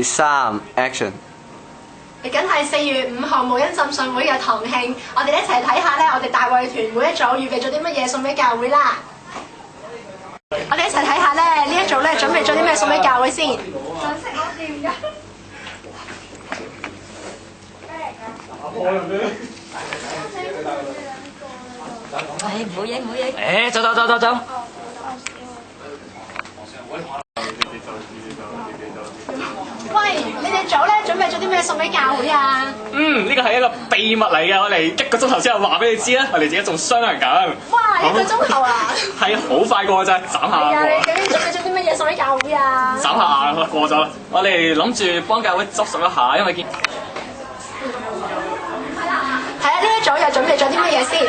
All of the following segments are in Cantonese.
3 ，Action！ 嚟緊係4月5號無恩浸信會嘅堂慶，我哋一齊睇下咧，我哋大衛團每一組預備咗啲乜嘢送俾教會啦。我哋一齊睇下咧，呢一組咧準備咗啲咩送俾教會先。想食我掂㗎。唔好影唔好影。走。喂，你哋組咧準備咗啲咩送俾教會啊？呢個係一個秘密嚟嘅，我哋1個鐘頭之後話俾你知啦。我哋自己仲商量緊。哇，1個鐘頭啊！係好快過咋，眨下。係啊，你究竟準備咗啲乜嘢送俾教會啊？眨下過咗啦。我哋諗住幫教會執拾一下，因為見係啊，呢一組又準備咗啲乜嘢先？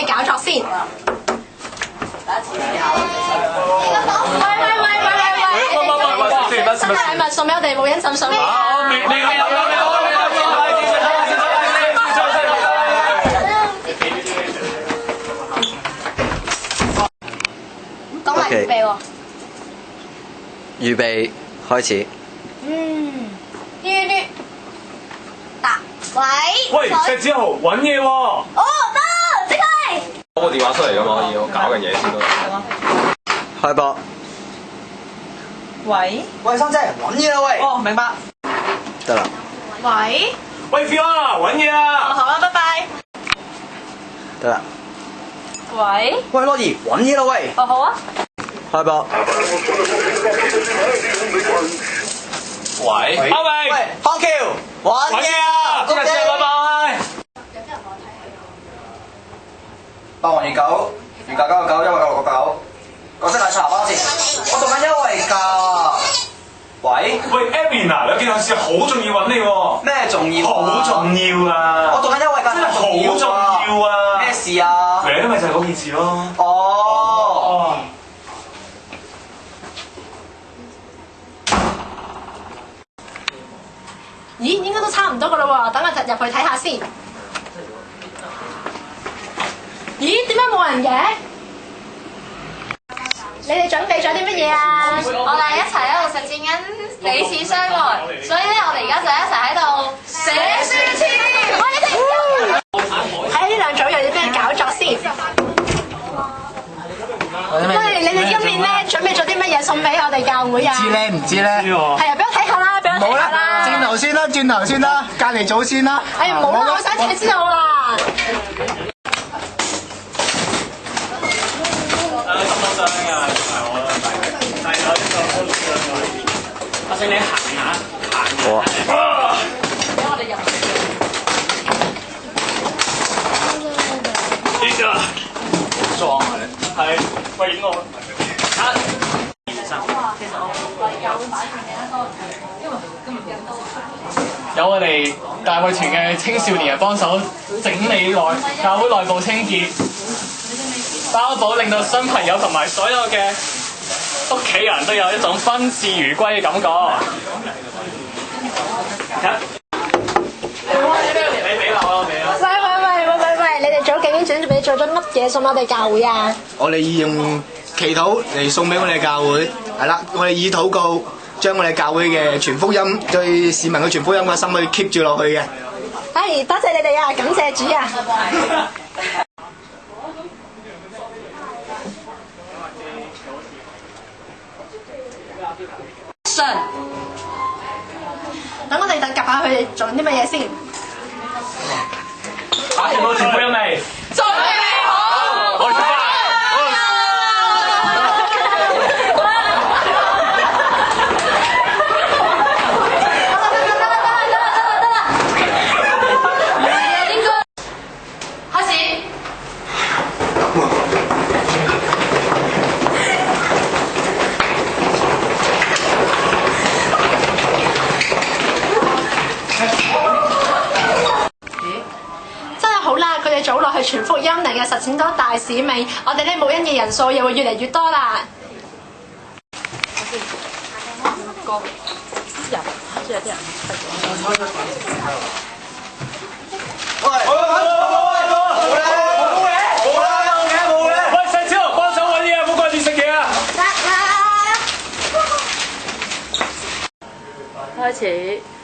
搞作先。新禮物送俾我哋無恩浸信會啊！講埋預備喎。預備開始。答。喂，石子豪揾嘢喎。哦，得，即刻。攞個電話出嚟㗎嘛，要搞嘅嘢先都。開播。喂，生姐，揾嘢啦喂！哦，明白。得啦。喂 Fiona 揾嘢啊！好啦，拜拜。得啦。喂，Lottie，揾嘢啦喂！哦，好啊。開播。喂，阿明，喂，康橋，揾嘢啊！今日先拜拜。霸王熱狗，原價999，優惠999，港式奶茶包先，我做緊優惠價。喂 Abby 啊，有件事好重要揾你喎。咩重要啊？好重要啊！我做緊優惠價，真係好重要啊！咩事啊？咪就係嗰件事咯。哦。咦，應該都差唔多噶啦喎，等我入去睇下先。咦，點解冇人嘅？你哋準備咗啲乜嘢啊？我哋一齊喺度實踐緊彼此相愛，所以咧，我哋而家就一齊喺度寫書簽。睇呢兩組有啲咩搞作先？喂，你哋今年咧準備咗啲乜嘢送俾我哋教會啊？唔知咧？係啊，俾我睇下啦，俾我睇下啦。轉頭先啦，隔離組先啦。哎呀，唔好啦，我想睇知道啦。阿星，你行下。好啊。俾我哋入去。呢個裝啊你。係，喂影我。有我哋大會團嘅青少年幫手整理教會內部清潔，包保令到新朋友同埋所有嘅屋企人都有一種賓至如歸嘅感覺。你俾我俾啦。喂，你哋組究竟準備咗乜嘢送我哋教會啊？我哋用祈禱嚟送俾我哋教會，係啦，我哋以禱告將我哋教會嘅傳福音對市民嘅傳福音嘅心去 keep 住落去嘅。係，多謝你哋啊，感謝主啊！等我哋夾下佢哋做啲乜嘢先。打電話傳福音未？準備好。我哋出發。組落去傳嘅實踐多大使命，我哋咧母恩嘅人數又會越嚟越多啦。喂，細超，幫手揾嘢啊！唔好掛住食嘢啊！得啦。開始。